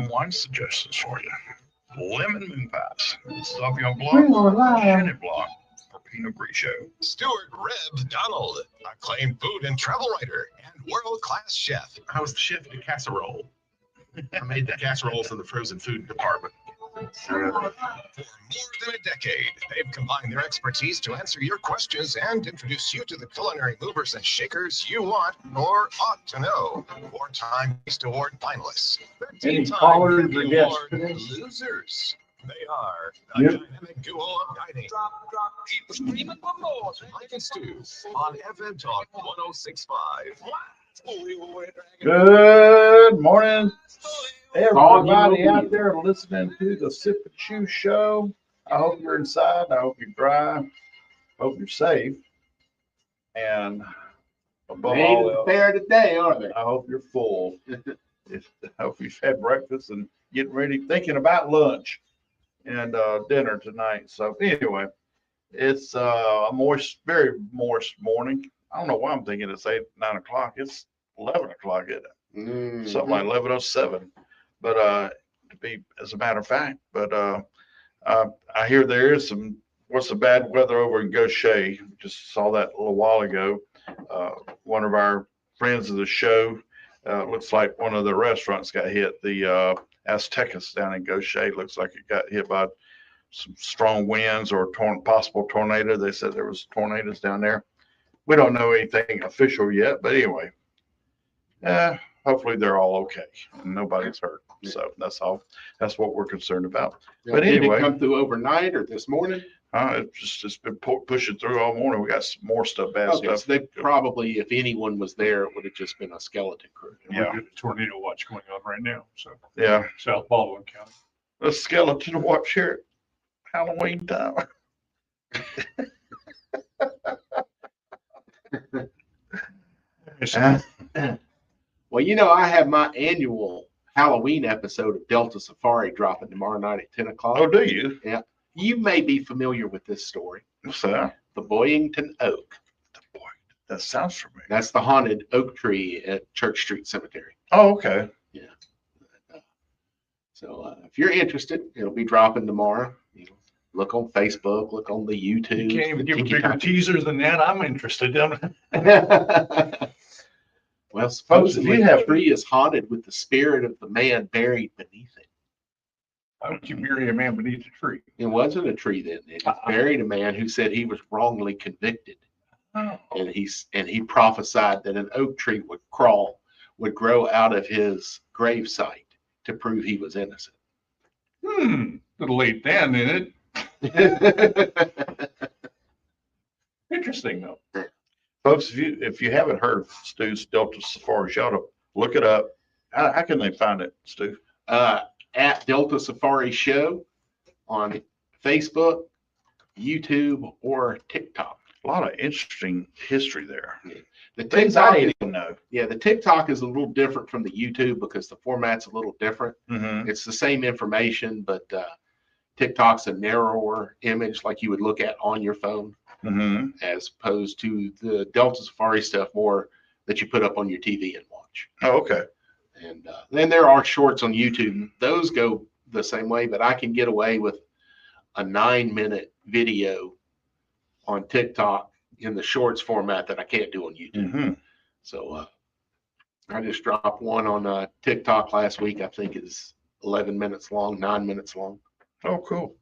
wine suggestions for you. Lemon moon pies, Sauvignon Blanc, Chenin Blanc, or Pinot Grigio. Stuart Reb Donald, acclaimed food and travel writer and world-class chef. I was the chef at the casserole. I made the casseroles in the frozen food department. For more than a decade, they've combined their expertise to answer your questions and introduce you to the culinary movers and shakers you want or ought to know. Four-time Taste Award finalists. Any callers or guests? Losers. They are the dynamic duo of dining. Keep screaming for more. Mike and Stu on FM Talk 106.5. Good morning, everybody out there listening to the Sip and Chew show. I hope you're inside. I hope you're dry. I hope you're safe. And above all else, fair today, aren't they? I hope you're full. I hope you've had breakfast and getting ready, thinking about lunch and dinner tonight. So anyway, it's a moist, very moist morning. I don't know why I'm thinking it's 9 o'clock. It's 11 o'clock, isn't it? Something like 11:07. But to be, as a matter of fact, but I hear there is what's the bad weather over in Gaucher. Just saw that a little while ago. One of our friends of the show, looks like one of the restaurants got hit. The Aztecas down in Gaucher looks like it got hit by some strong winds or possible tornado. They said there was tornadoes down there. We don't know anything official yet, but anyway, hopefully they're all okay and nobody's hurt. So that's all. That's what we're concerned about. Yeah, but anyway, did it come through overnight or this morning? It's been pushing through all morning. We got some more stuff, bad stuff. So they probably, if anyone was there, it would have just been a skeleton crew. We're doing a tornado watch going on right now. So yeah, South Baldwin County. A skeleton watch here at Halloween time. Well, I have my annual Halloween episode of Delta Safari dropping tomorrow night at 10 o'clock. Oh, do you? Yeah. You may be familiar with this story. What's that? The Boyington Oak. That sounds familiar. That's the haunted oak tree at Church Street Cemetery. Oh, okay. Yeah. So if you're interested, it'll be dropping tomorrow. Look on Facebook, look on the YouTube. You can't even give a bigger teaser than that. I'm interested in Well, supposedly the tree is haunted with the spirit of the man buried beneath it. Why would you bury a man beneath a tree? It wasn't a tree then. It buried a man who said he was wrongly convicted. Oh. And he prophesied that an oak tree would grow out of his grave site to prove he was innocent. Little late then, isn't it? Interesting though. Folks, if you haven't heard of Stu's Delta Safari, you ought to look it up. How can they find it, Stu? At Delta Safari Show on Facebook, YouTube, or TikTok. A lot of interesting history there. The Things TikTok, I didn't know. Yeah, the TikTok is a little different from the YouTube because the format's a little different. Mm-hmm. It's the same information, but TikTok's a narrower image like you would look at on your phone, as opposed to the Delta Safari stuff more that you put up on your TV and watch. Oh, okay. And then there are shorts on YouTube. Those go the same way, but I can get away with a 9-minute video on TikTok in the shorts format that I can't do on YouTube. Mm-hmm. So I just dropped one on TikTok last week. I think it's 11 minutes long, 9 minutes long. Oh, cool.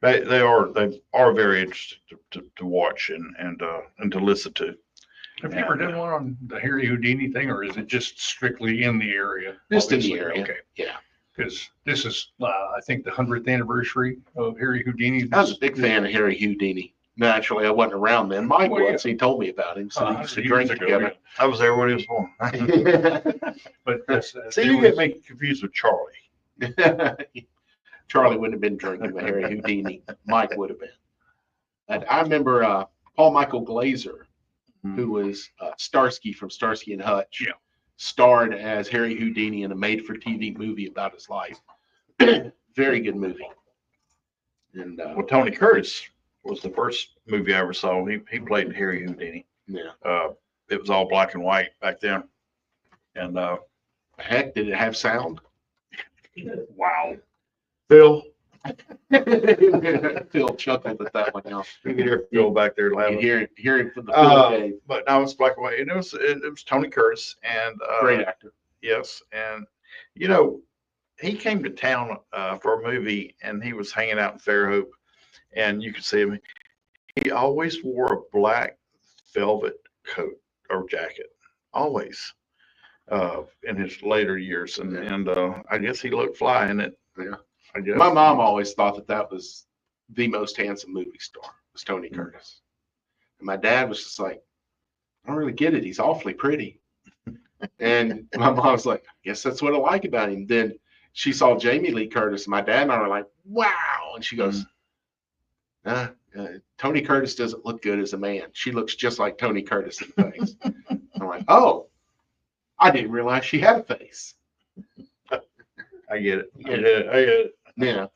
They are very interesting to watch and to listen to. Have you ever done one on the Harry Houdini thing, or is it just strictly in the area? Just in the Obviously, area. Okay. Yeah. Because this is, I think, the 100th anniversary of Harry Houdini. I was a big fan of Harry Houdini. Naturally, I wasn't around then. Mike Well, yeah. was. He told me about him. So we used to 100 drink years ago, together. I was there when he was born. But that's, See, you get me confused with Charlie. Charlie wouldn't have been drinking with Harry Houdini. Mike would have been. And I remember Paul Michael Glazer, who was Starsky from Starsky and Hutch, starred as Harry Houdini in a made-for-TV movie about his life. Very good movie. And Well, Tony Curtis was the first movie I ever saw. He played Harry Houdini. yeah, It was all black and white back then. And heck, did it have sound? Wow. Phil, Phil chuckled at that one. Now you can hear Phil back there you laughing. hear him from the Phil cave. But now it's black and white, and it was Tony Curtis, and Great actor. yes, and you know, he came to town for a movie, and he was hanging out in Fairhope, and you could see him. He always wore a black velvet coat or jacket, always, in his later years, and I guess he looked fly in it. Yeah. I guess. My mom always thought that was the most handsome movie star, was Tony Curtis. And my dad was just like, I don't really get it. He's awfully pretty. And my mom was like, I guess that's what I like about him. Then she saw Jamie Lee Curtis, and my dad and I were like, wow. And she goes, Tony Curtis doesn't look good as a man. She looks just like Tony Curtis in the face. I'm like, oh, I didn't realize she had a face. I get it. Yeah. I get it. Yeah.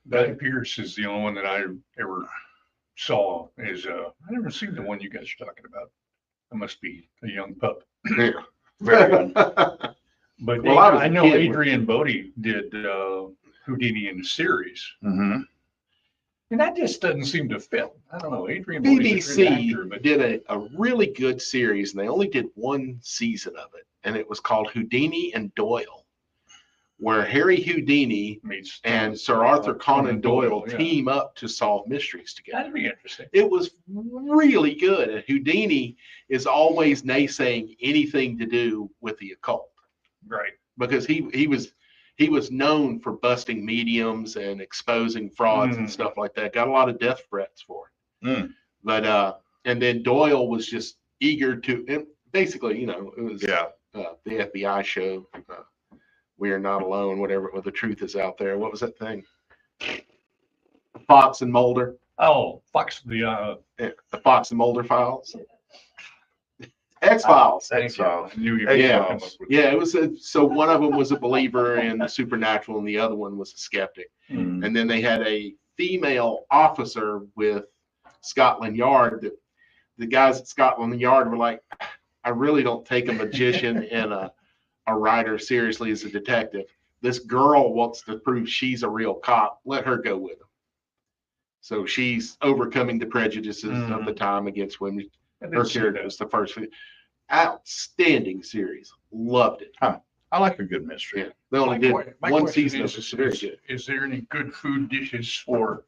Guy Pearce is the only one that I ever saw. I never seen the one you guys are talking about. That must be a young pup. Yeah. Very good. But Well, I was a I know kid when- Adrian Bodie did Houdini in the series, Mm-hmm. and that just doesn't seem to fit. I don't know. Adrian Bodie's a great actor, BBC but did a really good series, and they only did one season of it, and it was called Houdini and Doyle, where Harry Houdini meets and Sir Arthur Conan Doyle yeah. team up to solve mysteries together. That'd be interesting. It was really good, and Houdini is always naysaying anything to do with the occult Right. because he was known for busting mediums and exposing frauds and stuff like that. Got a lot of death threats for it. Mm. But and then Doyle was just eager to, and basically, it was Yeah. the FBI show, We Are Not Alone, whatever. The truth is out there. What was that thing? Fox and Mulder. Oh, Fox, The Fox and Mulder files. X-Files. thank you. X-Files. I knew you. Yeah. Yeah, it was so one of them was a believer in the supernatural, and the other one was a skeptic. Mm. And then they had a female officer with Scotland Yard. That the guys at Scotland Yard were like, I really don't take a magician and a writer seriously as a detective. This girl wants to prove she's a real cop. Let her go with him. So she's overcoming the prejudices of the time against women. Her character was the first. Outstanding series. Loved it. I like a good mystery. Yeah. They only did My one question season of is, it. Very good. is there any good food dishes for,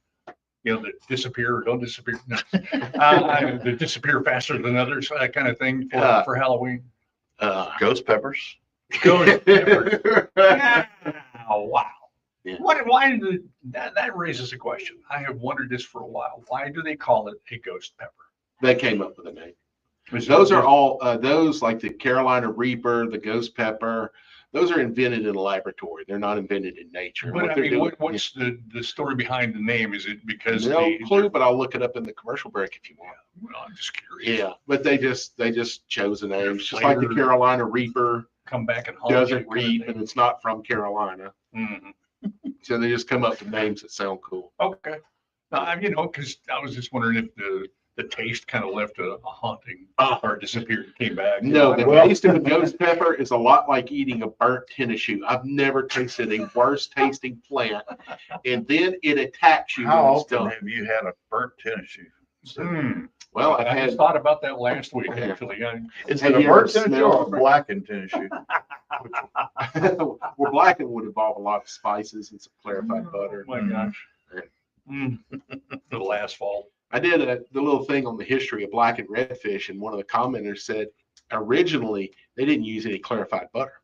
that disappear or don't disappear? No. That disappear faster than others, that kind of thing for Halloween? Ghost peppers. Ghost pepper. Oh, wow. Yeah. Why that raises a question. I have wondered this for a while. Why do they call it a ghost pepper? They came up with a name. Is Those it- are all those like the Carolina Reaper, the Ghost Pepper. Those are invented in a laboratory. They're not invented in nature. But I they're mean, doing- what's the story behind the name? Is it because no clue, but I'll look it up in the commercial break if you want. Well, I'm just curious. Yeah, but they just chose a name. It's just like the Flavor. Carolina Reaper Come back and haunt you doesn't kind of reap, thing. and it's not from Carolina. Mhm. So they just come up with names that sound cool. Okay. Because I was just wondering if the taste kind of left a haunting or disappeared and came back. No, the Well- taste of a ghost pepper is a lot like eating a burnt tennis shoe. I've never tasted a worse tasting plant, and then it attacks you How when it's often done. have you had a burnt tennis shoe? Hmm. Well, I've I just had thought about that last week, Yeah. actually. Is Have it a you ever burnt tennis shoe smelled or a burnt- blackened tennis shoe? well, blackened would involve a lot of spices and some clarified butter. Oh my gosh. Mm. Little asphalt. I did the little thing on the history of blackened redfish, and one of the commenters said originally they didn't use any clarified butter;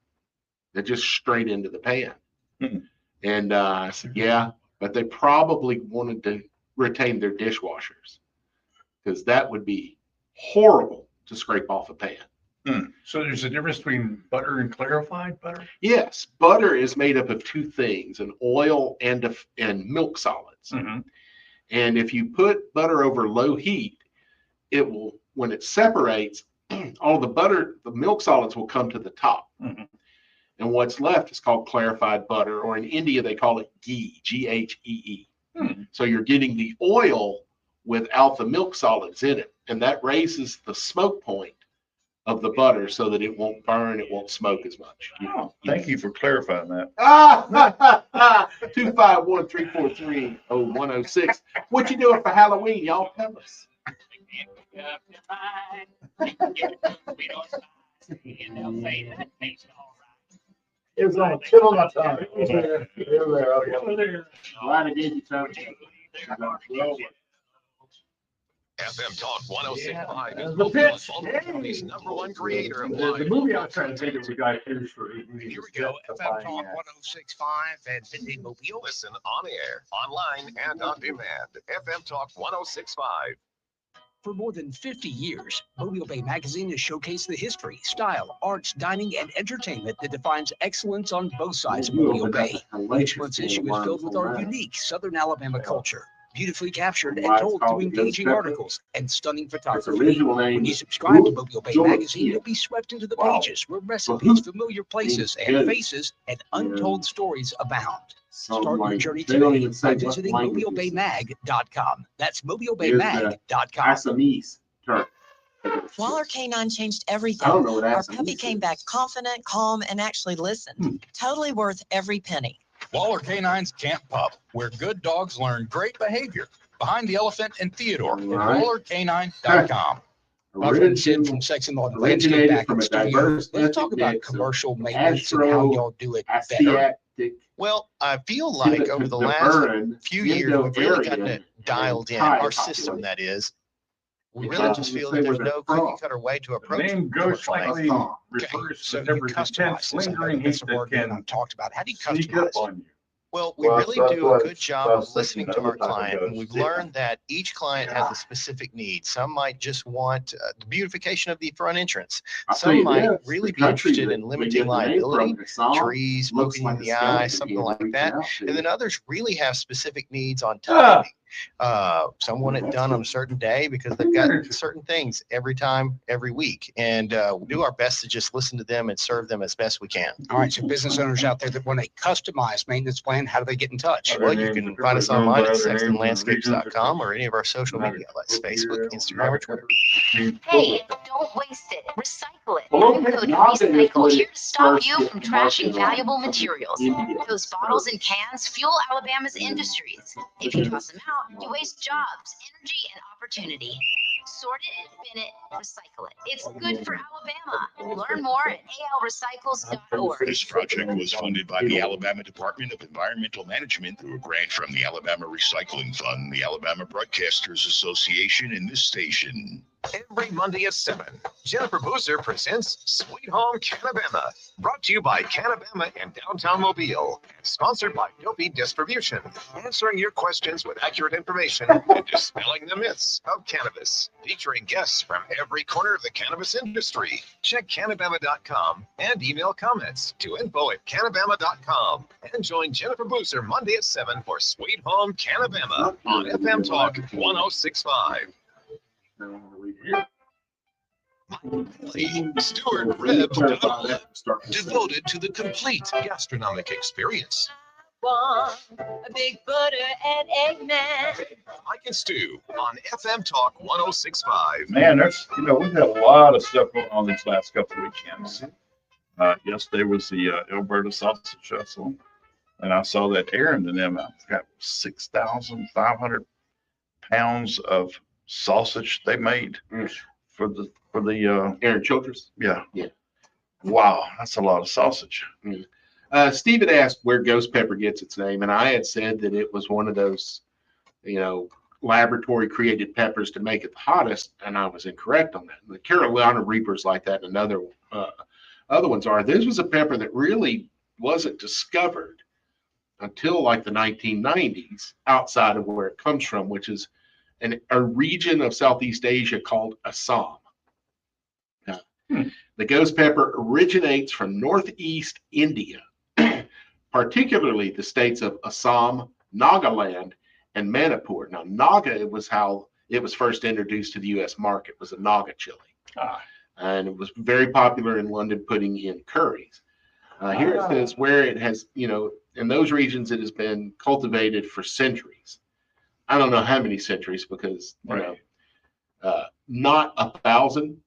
they just straight into the pan. Hmm. And I said, yeah, but they probably wanted to retain their dishwashers because that would be horrible to scrape off a pan. So there's a difference between butter and clarified butter? Yes, butter is made up of two things: an oil and milk solids. Mm-hmm. And if you put butter over low heat, it will, when it separates, all the butter, the milk solids will come to the top. Mhm. And what's left is called clarified butter, or in India, they call it ghee, Ghee. Hmm. So you're getting the oil without the milk solids in it. And that raises the smoke point of the butter so that it won't burn, it won't smoke as much. Thank you for clarifying that. 251-343-0106. What you doing for Halloween? Y'all tell us. It was on the tip of my tongue. It was there. It was there. Glad I gave you time. FM Talk 1065 is The pitch. Baltimore County's #1 creator of The live. movie I was trying to think of, the guy finished for. Here we go. FM Talk 1065 and Vindy Mobile. Listen on air, online, and on demand. FM Talk 1065. For more than 50 years, Mobile Bay Magazine has showcased the history, style, arts, dining, and entertainment that defines excellence on both sides of Mobile Bay. Each month's issue is filled with our unique Southern Alabama culture, beautifully captured and told through engaging articles and stunning photography. When you subscribe to Mobile Bay Magazine, you'll be swept into the pages where recipes, familiar places and faces, and untold stories abound. Start your journey today by visiting mobilebaymag.com. That's mobilebaymag.com. Assamese term. Waller Canine changed everything. I don't know what Our Assamese puppy came is. back confident, calm, and actually listened. Totally worth every penny. Waller Canine's Camp Pup, where good dogs learn great behavior. Behind the Elephant and Theodore at wallercanine.com. Buffett Sid from Sex and Law and Landscape Originated back from in a studio. diverse Let's talk about mix of commercial maintenance and how y'all do it better. Asiatic. Well, I feel like over the last few years, we've really gotten it dialed in, our system that is. We really just feel that there's no cookie cutter way to The approach name commercial ghostly maintenance. refers So to you every customize intense this. I know lingering that's heat the that word that can talked about. How do you sneak up customize? on you. Well, we Well, really that's do what a good job I of was listening thinking to our of the type of client, and ghost, we've yeah. learned that each client has a specific need. Some might just want the beautification of the front entrance. I'll tell Some you might this, really the be country interested that in we limiting get the name liability, from, Assam, trees, looks poking in like the a eye, skeleton something you like reach that. out to. And then others really have specific needs on Ah. timing. Some want it done on a certain day because they've got certain things every time, every week. And we do our best to just listen to them and serve them as best we can. All right, so business owners out there that want a customized maintenance plan, how do they get in touch? Well, you can find us online at sextonlandscapes.com or any of our social media outlets, Facebook, Instagram, or Twitter. Hey, don't waste it. Recycle it. Well, I'm okay, Code now that it's Recycle, here to stop first you get from the trashing market on valuable from materials. India. Those bottles and cans fuel Alabama's industries. If you toss them out, you waste jobs, energy, and opportunity. Sort it, bin it, recycle it. It's good for Alabama. Learn more at alrecycles.org. This project was funded by the Alabama Department of Environmental Management through a grant from the Alabama Recycling Fund, the Alabama Broadcasters Association, and this station. Every Monday at 7, Jennifer Boozer presents Sweet Home Canabama, brought to you by Canabama and Downtown Mobile, and sponsored by Dopey Distribution, answering your questions with accurate information and dispelling the myths of cannabis, featuring guests from every corner of the cannabis industry. Check Canabama.com and email comments to info@canabama.com, and join Jennifer Boozer Monday at 7 for Sweet Home Canabama on FM Talk 1065. Stewart Reb devoted to the complete gastronomic experience. Want a big butter and eggman. Mike and Stu on FM Talk 1065. Man, we've had a lot of stuff going on these last couple of weekends. Yesterday was the Alberta Sausage Festival, and I saw that Aaron and them got 6,500 pounds of sausage they made for the Aaron Childress. Yeah. Yeah. Wow, that's a lot of sausage. Steve had asked where ghost pepper gets its name, and I had said that it was one of those, laboratory created peppers to make it the hottest, and I was incorrect on that. The Carolina Reaper's like that, and other ones are. This was a pepper that really wasn't discovered until like the 1990s outside of where it comes from, which is a region of Southeast Asia called Assam. The ghost pepper originates from northeast India, particularly the states of Assam, Nagaland, and Manipur. Now, Naga was how it was first introduced to the U.S. market, was a Naga chili. And it was very popular in London, putting in curries. Here it says where it has, in those regions it has been cultivated for centuries. I don't know how many centuries because, not 1,000,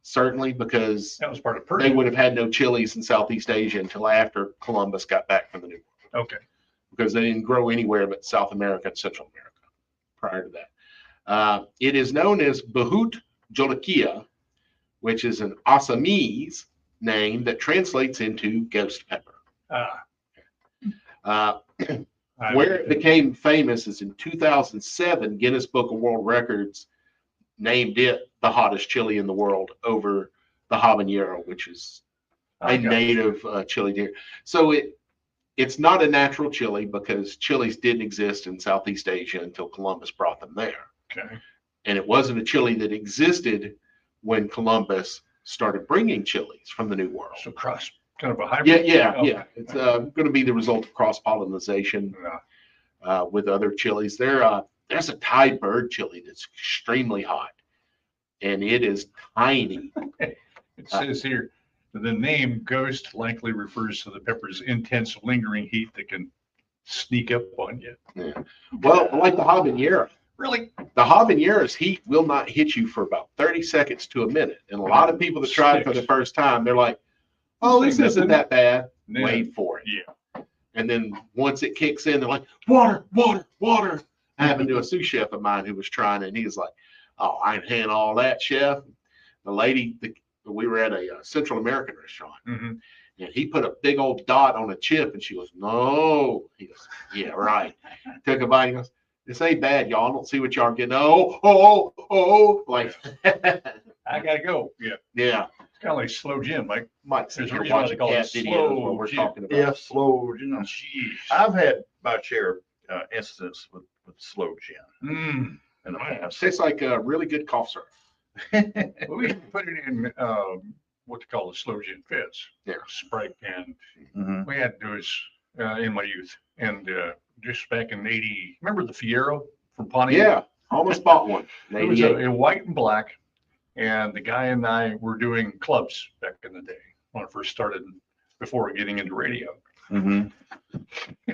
certainly, because that was part of Persia. They would have had no chilies in Southeast Asia until after Columbus got back from the New World. Okay. because they didn't grow anywhere but South America and Central America prior to that. It is known as Bahut Jolokia, which is an Assamese name that translates into ghost pepper. Where it became famous is in 2007, Guinness Book of World Records named it the hottest chili in the world over the habanero, which is a native chili here. So it's not a natural chili because chilies didn't exist in Southeast Asia until Columbus brought them there. Okay. And it wasn't a chili that existed when Columbus started bringing chilies from the New World. So cross, kind of a hybrid. Yeah. It's going to be the result of cross-pollination with other chilies. There's a Thai bird chili that's extremely hot, and it is tiny. It says here, the name ghost likely refers to the pepper's intense lingering heat that can sneak up on you. Yeah. Well, like the habanero. Really? The habanero's heat will not hit you for about 30 seconds to a minute. And a lot of people that try it for the first time, they're like, oh, this isn't that bad. Wait for it. Yeah. And then once it kicks in, they're like, water, water, water. I happened to a sous chef of mine who was trying it, and he was like, oh, I ain't handling all that, chef. The lady, we were at a Central American restaurant, and he put a big old dot on a chip, and she goes, no. He goes, yeah, right. Took a bite, he goes, this ain't bad, y'all. I don't see what y'all are getting. Oh. Like, I got to go. Yeah. Yeah. It's kind of like slow gin, Mike. Mike's There's a here reason why watching they call it cat videos slow when we're gin. talking about Yeah, slow gin. Jeez. I've had my share of incidents with slow gin. And it tastes like a really good cough syrup. we put it in what they call the slow gin fizz. Yeah. Sprite, and we had those in my youth. And just back in '80, remember the Fiero from Pontiac? Yeah, almost bought one. It was a white and black. And the guy and I were doing clubs back in the day when I first started, before getting into radio. When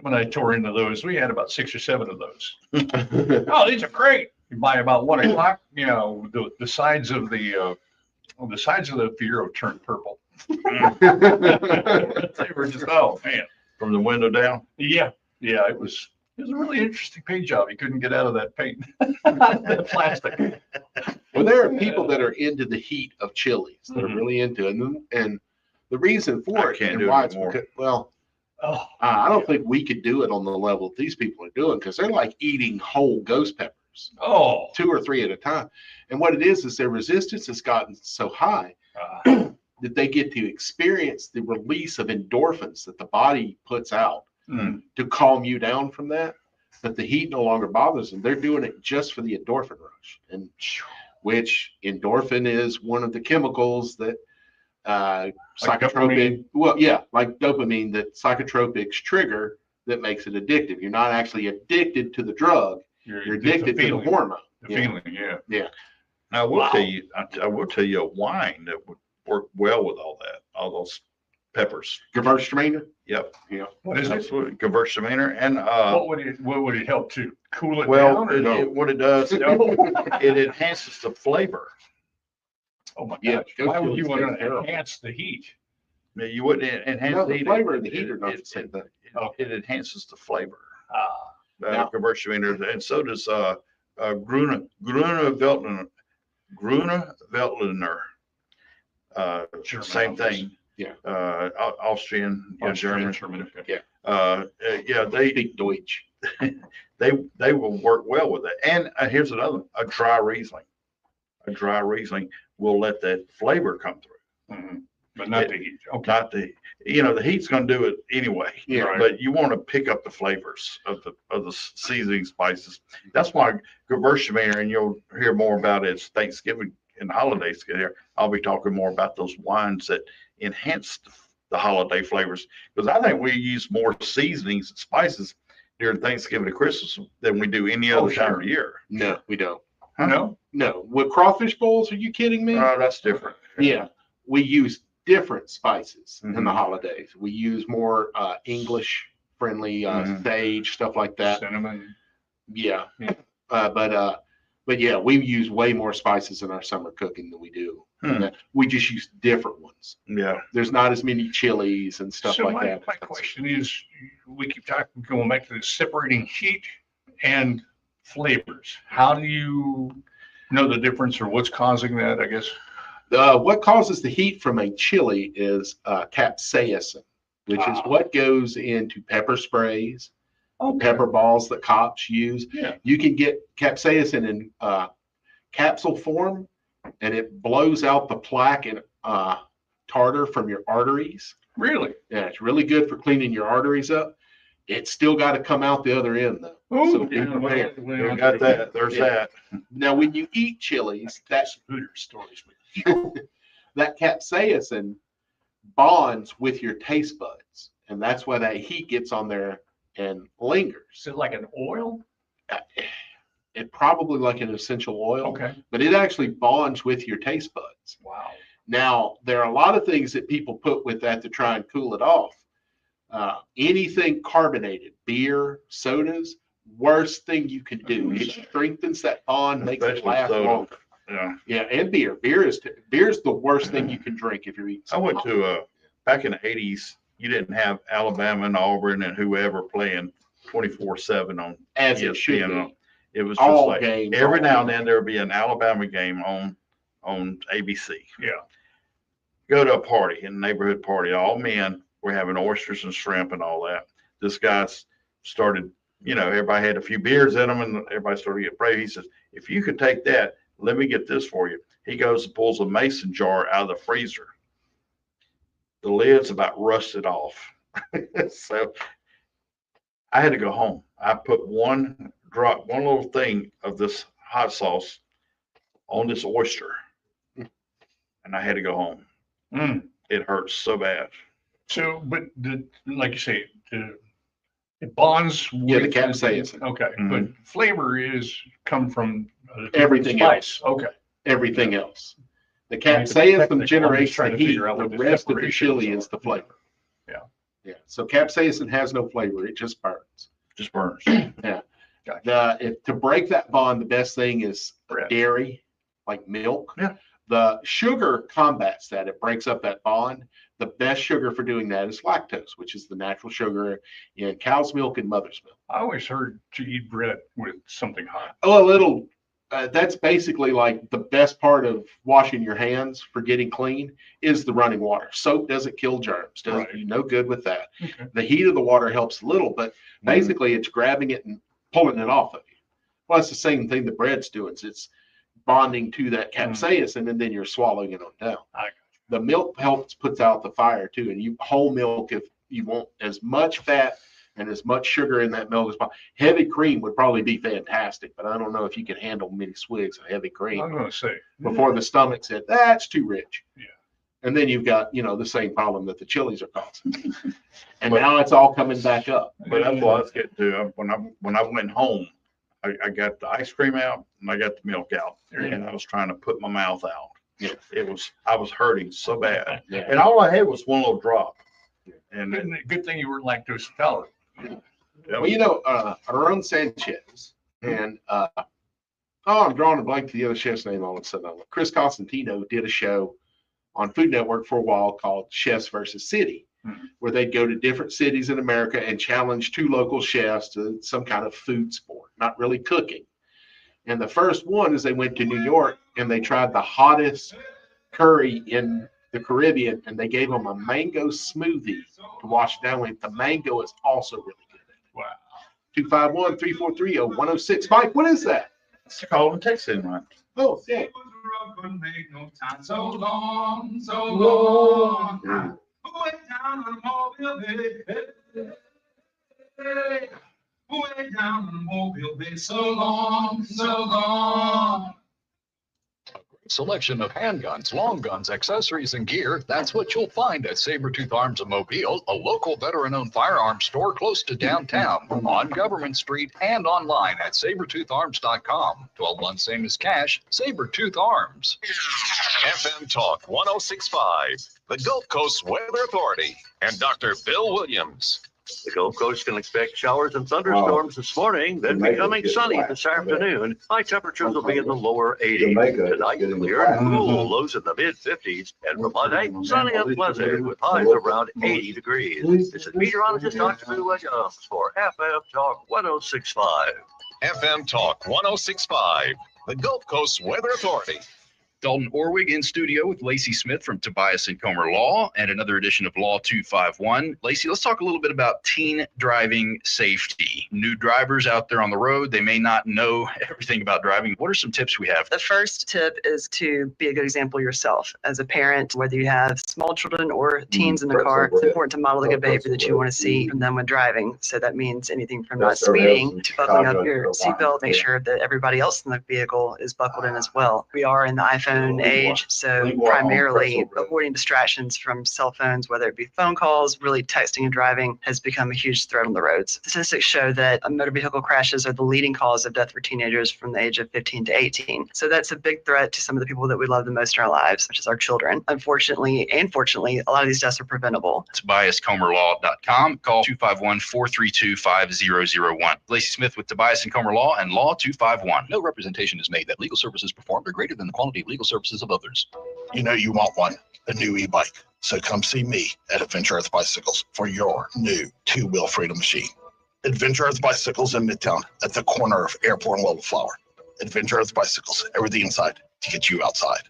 I tore into those, we had about 6 or 7 of those. Oh, these are great. By about 1 o'clock, you know, the sides of the Fiero turned purple. They were just, oh man, from the window down. Yeah, it was a really interesting paint job. You couldn't get out of that paint, that plastic. Well, there are people that are into the heat of chilies that are really into it, and the reason for it and why it's because, well, I don't think we could do it on the level that these people are doing, because they're like eating whole ghost peppers, 2 or 3 at a time. And what it is their resistance has gotten so high that they get to experience the release of endorphins that the body puts out to calm you down from that. But the heat no longer bothers them. They're doing it just for the endorphin rush, and which endorphin is one of the chemicals that psychotropic, like dopamine, that psychotropics trigger that makes it addictive. You're not actually addicted to the drug. You're addicted to the hormone. The feeling, yeah. I will tell you a wine that would work well with all those peppers. Gewürztraminer. Yep. Yeah. What is it? Absolutely. Gewürztraminer. And what would it help to cool it well, down? What it does, it enhances the flavor. Oh my gosh. Why would you want to enhance the heat? You wouldn't enhance the heat. Flavor and the heat are not the same thing. It enhances the flavor. Gewürztraminer, and so does Grüne Veltliner. Same thing. Yeah. Austrian, German. Yeah. They speak Deutsch. They will work well with it. And here's another, a dry Riesling. A dry Riesling will let that flavor come through. But not the heat. Okay. Not the, the heat's going to do it anyway. Yeah. Right. But you want to pick up the flavors of the seasoning spices. That's why Gewürztraminer, and you'll hear more about it as Thanksgiving and holidays get here. I'll be talking more about those wines that enhance the holiday flavors, because I think we use more seasonings and spices during Thanksgiving and Christmas than we do any other time of the year. No, we don't. Huh? No. With crawfish bowls, are you kidding me? That's different. Yeah. We use different spices in the holidays. We use more English friendly sage, stuff like that. Cinnamon. Yeah. But But yeah, we use way more spices in our summer cooking than we do. We just use different ones. Yeah. There's not as many chilies and stuff So like my, that. my question is, we keep talking, going back to the separating heat and flavors. How do you know the difference or what's causing that, I guess? What causes the heat from a chili is capsaicin, which is what goes into pepper sprays, pepper balls that cops use. Yeah. You can get capsaicin in capsule form, and it blows out the plaque and tartar from your arteries. Really? Yeah, it's really good for cleaning your arteries up. It's still got to come out the other end though. Oh, So be prepared. We got that. There's that. Now, when you eat chilies, that that capsaicin bonds with your taste buds, and that's why that heat gets on there and lingers. Is it like an oil? It probably like an essential oil, Okay. but it actually bonds with your taste buds. Wow. Now, there are a lot of things that people put with that to try and cool it off. Anything carbonated, beer, sodas, worst thing you can do. It strengthens that bond, makes it Especially last soda. longer. Yeah. Yeah, and beer. Beer's the worst thing you can drink if you're eating. I went to back in the 80s. You didn't have Alabama and Auburn and whoever playing 24/7 on As it should ESPN. be. It was just All like games, every all now and games. then there would be an Alabama game on ABC. Yeah. Go to a party, a neighborhood party, all men. We're having oysters and shrimp and all that. This guy started, everybody had a few beers in them and everybody started getting brave. He says, if you could take that, let me get this for you. He goes and pulls a mason jar out of the freezer. The lid's about rusted off. So I had to go home. I put one little thing of this hot sauce on this oyster, and I had to go home. It hurts so bad. So, but like you say, it bonds with Yeah, the capsaicin. Okay, but flavor is come from Everything spice. else. Okay. Everything else. The Technical, capsaicin I'm just generates trying the to heat. figure out The what the rest of the separations chili are. is the flavor. Yeah. Yeah. So capsaicin has no flavor. It just burns. Just burns. Yeah. Gotcha. To break that bond, the best thing is Bread. dairy, like milk. Yeah. The sugar combats that. It breaks up that bond. The best sugar for doing that is lactose, which is the natural sugar in cow's milk and mother's milk. I always heard to eat bread with something hot. Oh, that's basically like the best part of washing your hands for getting clean is the running water. Soap doesn't kill germs, does Right. you no good with that. Okay. The heat of the water helps a little, but basically it's grabbing it and pulling it off of you. Well, it's the same thing the bread's doing. It's bonding to that capsaicin, and then you're swallowing it on down. The milk puts out the fire too, and whole milk, if you want as much fat and as much sugar in that milk as possible. Heavy cream would probably be fantastic, but I don't know if you can handle many swigs of heavy cream I'm going to say. before the stomach said that's too rich. Yeah. And then you've got the same problem that the chilies are causing, and now it's all coming back up. But that's what I was getting to. When I went home, I got the ice cream out and I got the milk out, and I was trying to put my mouth out. Yeah. I was hurting so bad, Yeah. and all I had was one little drop. And Good thing you were lactose intolerant. Well, Aaron Sanchez and I'm drawing a blank to the other chef's name all of a sudden. Chris Constantino did a show on Food Network for a while called Chefs versus City, where they'd go to different cities in America and challenge two local chefs to some kind of food sport, not really cooking. And the first one is they went to New York and they tried the hottest curry in the Caribbean, and they gave them a mango smoothie to wash it down with. The mango is also really good. Wow. 251-343-0106. Mike, what is that? It's called and text in, right? Oh, yeah. So long, so long. Way down on Mobile Bay. Way down on Mobile Bay. So long, so long. Selection of handguns, long guns, accessories, and gear. That's what you'll find at Sabertooth Arms of Mobile, a local veteran-owned firearms store close to downtown, on Government Street, and online at sabertootharms.com. 12 months same as cash. Sabertooth Arms. FM Talk 1065, the Gulf Coast Weather Authority, and Dr. Bill Williams. The Gulf Coast can expect showers and thunderstorms this morning, then becoming sunny this afternoon. High temperatures will be in the lower 80s. Tonight, clear and cool, lows in the mid-50s. And for Monday, sunny and pleasant with highs around 80 degrees. This is meteorologist Dr. Lou Williams for FM Talk 1065. FM Talk 1065, the Gulf Coast Weather Authority. Dalton Orwig in studio with Lacey Smith from Tobias and Comer Law and another edition of Law 251. Lacey, let's talk a little bit about teen driving safety. New drivers out there on the road, they may not know everything about driving. What are some tips we have? The first tip is to be a good example yourself. As a parent, whether you have small children or teens in the car, it's important to model the good behavior that you want to see from them when driving. So that means anything from not speeding to buckling up your seatbelt, make sure that everybody else in the vehicle is buckled in as well. We are in the iPhone age, so primarily avoiding distractions from cell phones, whether it be phone calls, really texting and driving has become a huge threat on the roads. Statistics show that motor vehicle crashes are the leading cause of death for teenagers from the age of 15 to 18. So that's a big threat to some of the people that we love the most in our lives, which is our children. Unfortunately and fortunately, a lot of these deaths are preventable. TobiasComerLaw.com. Call 251-432-5001. Lacey Smith with Tobias and Comer Law and Law 251. No representation is made that legal services performed are greater than the quality of legal services of others. You know you want one, a new e-bike. So come see me at Adventure Earth Bicycles for your new two-wheel freedom machine. Adventure Earth Bicycles in Midtown at the corner of Airport and Wildflower. Adventure Earth Bicycles, everything inside to get you outside.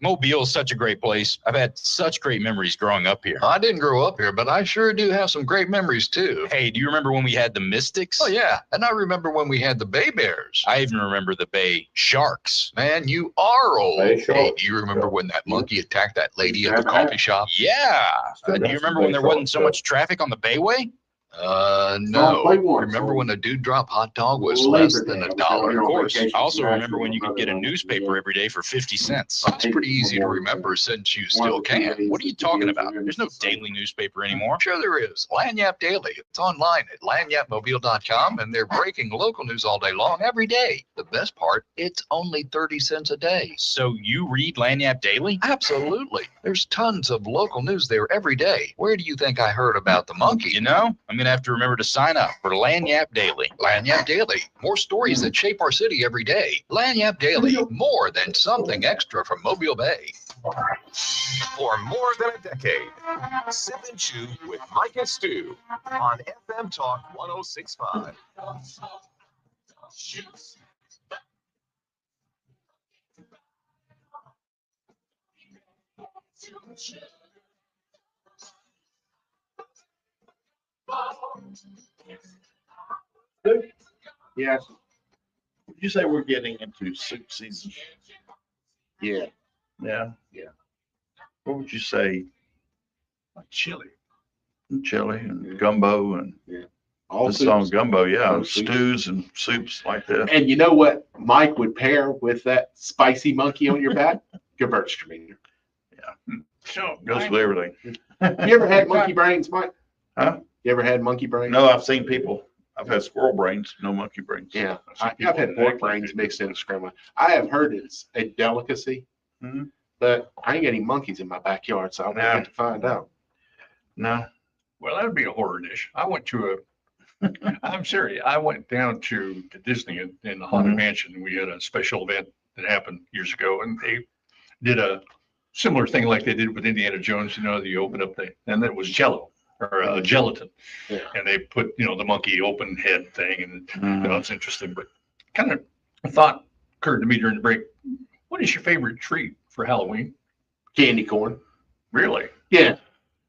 Mobile is such a great place. I've had such great memories growing up here. I didn't grow up here, but I sure do have some great memories too. Hey, do you remember when we had the Mystics? Oh yeah, and I remember when we had the Bay Bears. I even remember the Bay Sharks. Man, you are old. Hey, do you remember when that monkey attacked that lady at the coffee shop? Yeah. Do you remember when there wasn't so much traffic on the Bayway? No. Remember when a Dewdrop hot dog was less than $1? Of course. I also remember when you could get a newspaper every day for 50 cents. That's pretty easy to remember since you still can. What are you talking about? There's no daily newspaper anymore. Sure there is. Lagniappe Daily. It's online at lagniappemobile.com, and they're breaking local news all day long, every day. The best part, it's only 30 cents a day. So you read Lagniappe Daily? Absolutely. There's tons of local news there every day. Where do you think I heard about the monkey? You know, I'm going to have to remember to sign up for Lagniappe Daily. Lagniappe Daily. More stories that shape our city every day. Lagniappe Daily. More than something extra from Mobile Bay. For more than a decade, Sip and Chew with Mike and Stu on FM Talk 1065. Yes. Would you say we're getting into soup season? Yeah. Yeah. Yeah. What would you say? Like chili. Chili and gumbo and All this on soups. gumbo, yeah, All soups. stews and soups like that. And you know what Mike would pair with that spicy monkey on your back? Gewürztraminer. So, Goes with everything. You ever had monkey brains, Mike? Huh? You ever had monkey brains? No, I've seen people. I've had squirrel brains, no monkey brains. Yeah, I've had pork brains mixed in a scramble. I have heard it's a delicacy, but I ain't got any monkeys in my backyard, so I'm gonna have to find out. No. Well, that would be a horror dish. I went to I'm serious. I went down to Disney in the Haunted Mansion. We had a special event that happened years ago, and they did a similar thing like they did with Indiana Jones. You know, you open up and it was Jello or gelatin, and they put the monkey open head thing, and it's interesting. But kind of a thought occurred to me during the break. What is your favorite treat for Halloween? Candy corn. Really? Yeah.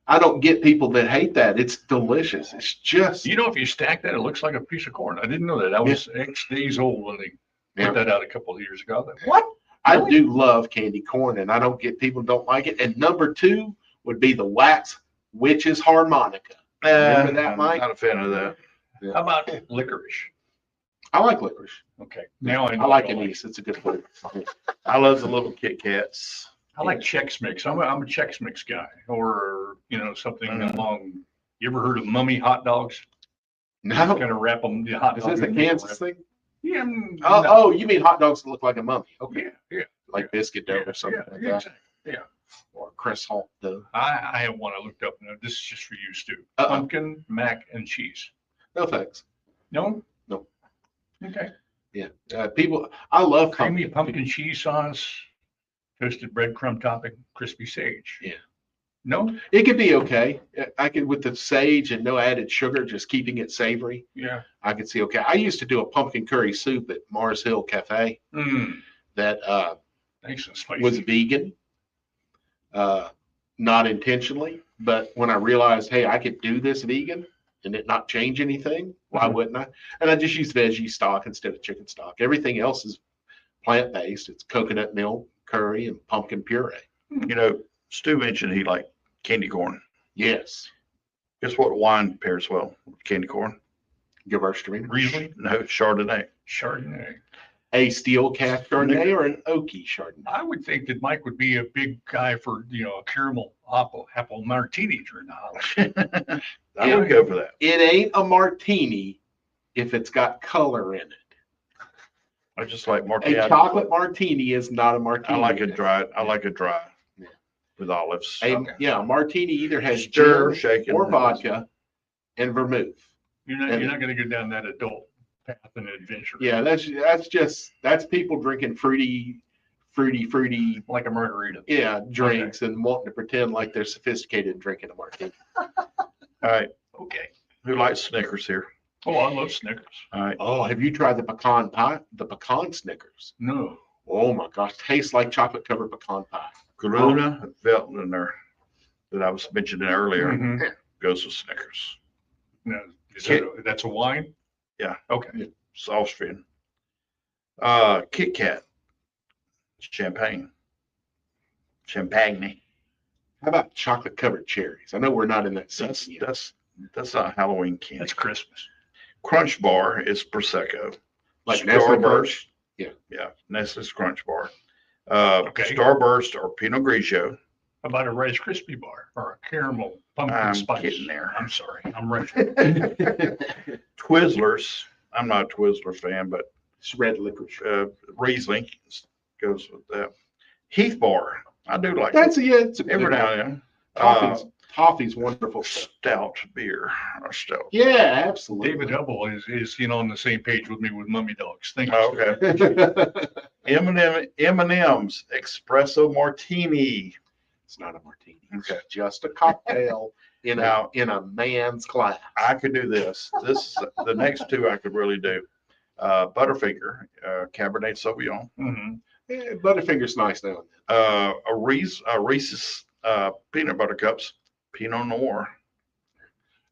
I don't get people that hate that. It's delicious. It's just. If you stack that, it looks like a piece of corn. I didn't know that. I was X days old when they put that out a couple of years ago. What? I do love candy corn, and I don't get people who don't like it. And number 2 would be the wax witch's harmonica. Remember that, Mike? I'm not a fan of that. Yeah. How about licorice? I like licorice. Okay. Now I know. I like anise. It's a good flavor. I love the little Kit Kats. I like Chex Mix. I'm a Chex Mix guy, or something along. You ever heard of Mummy hot dogs? No. Kind of wrap them. The hot Is dogs. this a Kansas thing? Yeah. Oh, you mean hot dogs that look like a mummy? Okay. Yeah. Like biscuit dough or something like that. Exactly. Yeah. or croissant dough. I have one I looked up. Now, this is just for you, Stu. Uh-oh. Pumpkin, mac, and cheese. No thanks. No? No. Okay. Yeah. I love Creamy pumpkin cheese sauce, toasted breadcrumb topping, crispy sage. Yeah. No? It could be okay. I could, with the sage and no added sugar, just keeping it savory. Yeah. I could see okay. I used to do a pumpkin curry soup at Mars Hill Cafe that Nice and spicy. was vegan, not intentionally, but when I realized, hey, I could do this vegan and it not change anything, why wouldn't I? And I just use veggie stock instead of chicken stock. Everything else is plant-based. It's coconut milk, curry, and pumpkin puree. You know, Stu mentioned he liked candy corn. Yes. Guess what wine pairs well with candy corn? Gewürztraminer. Riesling? No, Chardonnay. Chardonnay. A steel cask Chardonnay or an oaky Chardonnay? I would think that Mike would be a big guy for, a caramel apple martini during the holidays. I would go for that. It ain't a martini if it's got color in it. I just like martini. A chocolate martini is not a martini. I like it dry. I like it dry with olives. Yeah, martini either has Stir, gin shake it, or and- vodka and vermouth. You're not going to go down that adult path and adventure. Yeah, that's people drinking fruity, like a margarita. yeah, drinks and wanting to pretend like they're sophisticated drinking a martini. All right. Okay. Who likes Snickers here? Oh, I love Snickers. All right. Oh, have you tried the pecan pie? The pecan Snickers. No. Oh my gosh, tastes like chocolate covered pecan pie. Corona Veltliner that I was mentioning earlier Mhm. goes with Snickers. No. That's a wine? Yeah. Okay. It's Austrian. Kit Kat. Champagne. Champagne. How about chocolate covered cherries? I know we're not in that That's season yet. that's not Halloween candy. That's Christmas. Crunch Bar is Prosecco. Like Nestle Starburst. Yeah. Yeah. Nestle's Crunch Bar. Okay. Starburst or Pinot Grigio. How about a Rice Krispie bar or a caramel pumpkin I'm spice? getting there. I'm sorry. I'm ready. Twizzlers. I'm not a Twizzler fan, but It's red licorice. Riesling goes with that. Heath Bar. I do like That's it. it's a Every good now one. and then. Toffee's wonderful stuff. Stout beer or stout. Yeah, absolutely. David Hubble is on the same page with me with Mummy Dogs. Thank you. Oh, sir. okay. M&M's Espresso Martini. It's not a martini. Okay. It's just a cocktail in a man's glass. I could do this. This is the next two I could really do. Butterfinger, Cabernet Sauvignon. Mhm. Yeah, Butterfinger's nice now and then. Reese's peanut butter cups, Pinot Noir.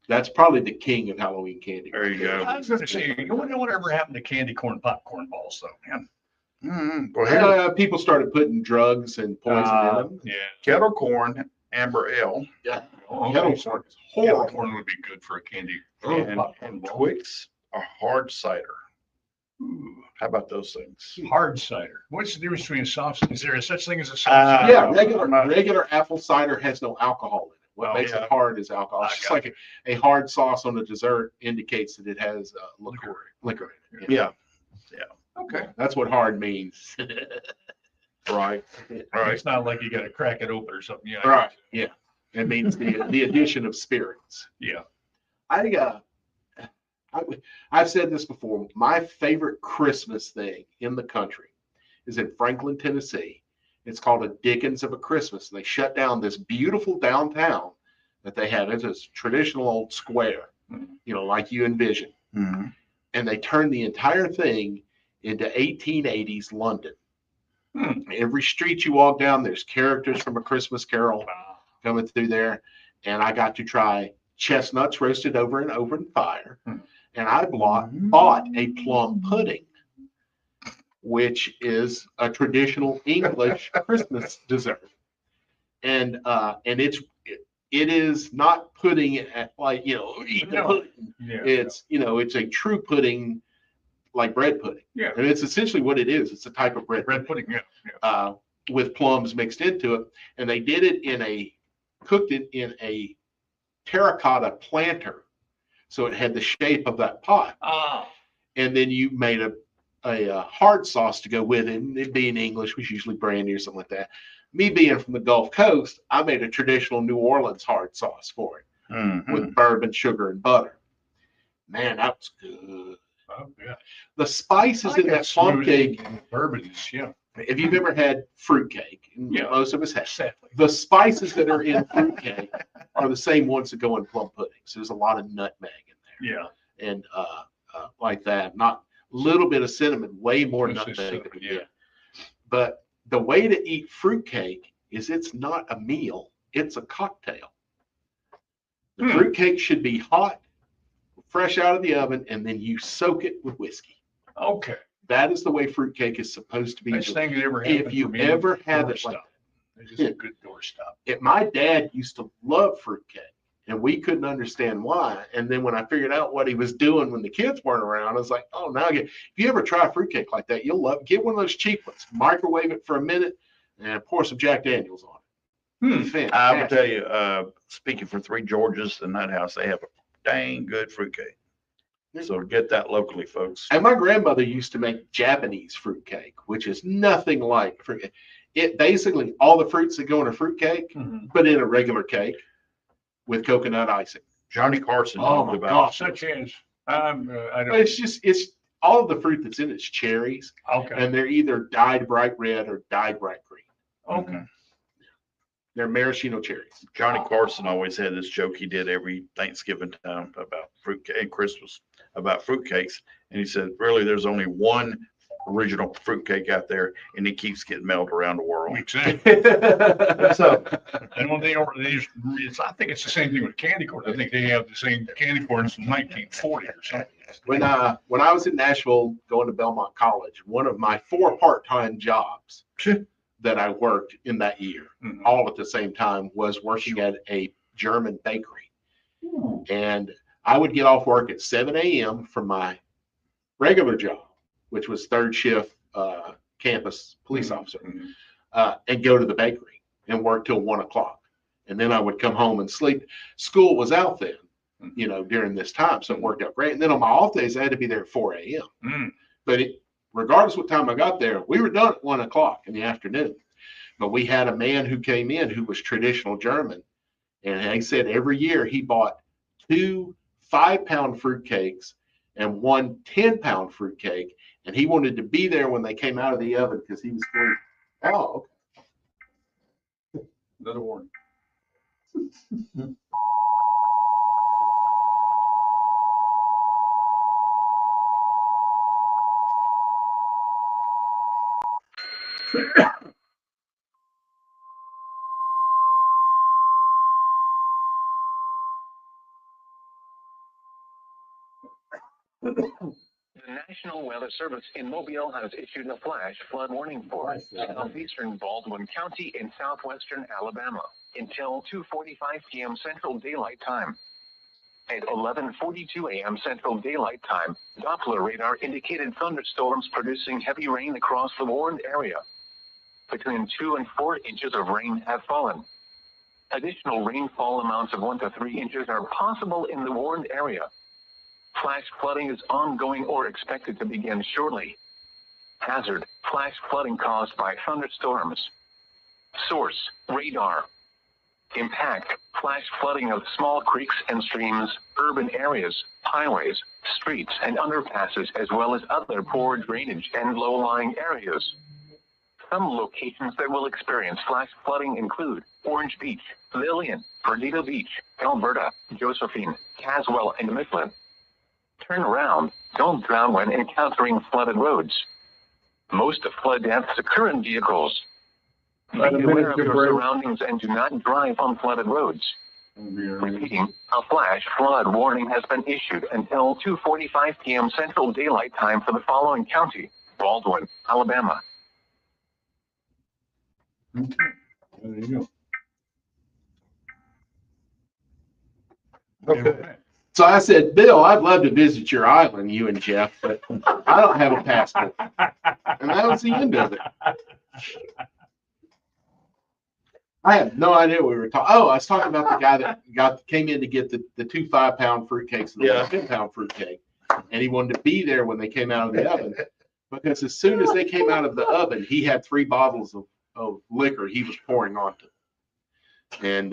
That's probably the king of Halloween candy. There you go. I was going to say, you wonder whatever happened to candy corn popcorn balls, though, man. Well, here, People started putting drugs and poison in them. Yeah. kettle corn, amber ale, Yeah. Oh, Kettle okay. corn is Kettle horrible. corn would be good for a candy and, popcorn and ball. Twix, a hard cider. Ooh, How about those things? hard cider. What's the difference between a soft? Is there such thing as a soft Uh, cider? Yeah, regular apple cider has no alcohol in it. What Oh, makes yeah. it hard is alcohol. I It's just got like a hard sauce on a dessert indicates that it has liquor in it. Yeah. Okay. That's what hard means. Right. Right. It's not like you got to crack it open or something. Yeah. Right. Yeah. It means the addition of spirits. Yeah. I've said this before. My favorite Christmas thing in the country is in Franklin, Tennessee. It's called a Dickens of a Christmas. They shut down this beautiful downtown that they have. It's a traditional old square, like you envision. Mhm. And they turned the entire thing into 1880s London. Every street you walk down, there's characters from A Christmas Carol coming through there. And I got to try chestnuts roasted over an open fire. And I bought a plum pudding, which is a traditional English Christmas dessert. And it is not pudding at eat the pudding. Yeah. It's a true pudding, like bread pudding. Yeah. And it's essentially what it is. It's a type of bread pudding. Yeah. With plums mixed into it. And they did it cooked it in a terracotta planter. So it had the shape of that pot. Ah. And then you made a hard sauce to go with it. And it being English was usually brandy or something like that. me being from the Gulf Coast, I made a traditional New Orleans hard sauce for it with bourbon, sugar, and butter. Man, that was good. Oh, yeah. The spices in that plum cake. Bourbon is, yeah. If you've ever had fruitcake, Yeah. most of us have, Exactly. the spices that are in fruitcake are the same ones that go in plum pudding. So there's a lot of nutmeg in there. Yeah. And like that, not a little bit of cinnamon, way more It's just nutmeg. cinnamon, yeah. But the way to eat fruitcake is it's not a meal, it's a cocktail. The fruitcake should be hot, fresh out of the oven, and then you soak it with whiskey. Okay. That is the way fruitcake is supposed to be. Best thing that ever happened If you for me, ever have it like doorstop. It's just a good doorstop. my dad used to love fruitcake, and we couldn't understand why. And then when I figured out what he was doing when the kids weren't around, I was like, oh, now if you ever try fruitcake like that, you'll love it. Get one of those cheap ones, microwave it for a minute, and pour some Jack Daniels on it. It's I will fantastic. tell you, speaking for Three Georges and that house, they have a dang good fruitcake. So get that locally, folks. And my grandmother used to make Japanese fruitcake, which is nothing like fruitcake. It basically all the fruits that go in a fruitcake, but in a regular cake with coconut icing. Johnny Carson Oh talked my about gosh. Such as, I don't. But it's all of the fruit that's in it's cherries, Okay. and they're either dyed bright red or dyed bright green. Okay. They're maraschino cherries. Johnny Carson always had this joke he did every Thanksgiving time about fruitcake and Christmas about fruitcakes. And he said, really, there's only one original fruitcake out there, and it keeps getting mailed around the world. Exactly. So, And when I think it's the same thing with candy corn. I think they have the same candy corns from 1940 or something. When I was in Nashville going to Belmont College, one of my 4 part-time jobs that I worked in that year, all at the same time, was working at a German bakery. And I would get off work at 7 a.m. from my regular job, which was third shift campus police officer, and go to the bakery and work till 1 o'clock. And then I would come home and sleep. School was out then, during this time. So it worked out great. And then on my off days, I had to be there at 4 a.m. But regardless what time I got there, we were done at 1 o'clock in the afternoon. But we had a man who came in who was traditional German. And he said every year he bought 2 5-pound fruitcakes and 1 10-pound fruitcake. And he wanted to be there when they came out of the oven because he was going, oh, okay. Another warning. The National Weather Service in Mobile has issued a flash flood warning for southeastern Baldwin County in southwestern Alabama until 2:45 p.m. Central Daylight Time. At 11:42 a.m. Central Daylight Time, Doppler radar indicated thunderstorms producing heavy rain across the warned area. Between 2 and 4 inches of rain have fallen. Additional rainfall amounts of 1 to 3 inches are possible in the warned area. Flash flooding is ongoing or expected to begin shortly. Hazard: flash flooding caused by thunderstorms. Source: radar. Impact: flash flooding of small creeks and streams, urban areas, highways, streets, and underpasses, as well as other poor drainage and low-lying areas. Some locations that will experience flash flooding include Orange Beach, Lillian, Perdido Beach, Alberta, Josephine, Caswell, and Mifflin. Turn around. Don't drown when encountering flooded roads. Most of flood deaths occur in vehicles. Be aware of your surroundings and do not drive on flooded roads. Repeating, a flash flood warning has been issued until 2:45 p.m. Central Daylight Time for the following county: Baldwin, Alabama. There you go. Okay. So I said, Bill, I'd love to visit your island, you and Jeff, but I don't have a passport. And that was the end of it. I had no idea what we were talking. Oh, I was talking about the guy that came in to get the 2 5-pound fruitcakes and the 1 10-pound fruitcake. And he wanted to be there when they came out of the oven. Because as soon as they came out of the oven, he had 3 bottles of of liquor he was pouring onto them.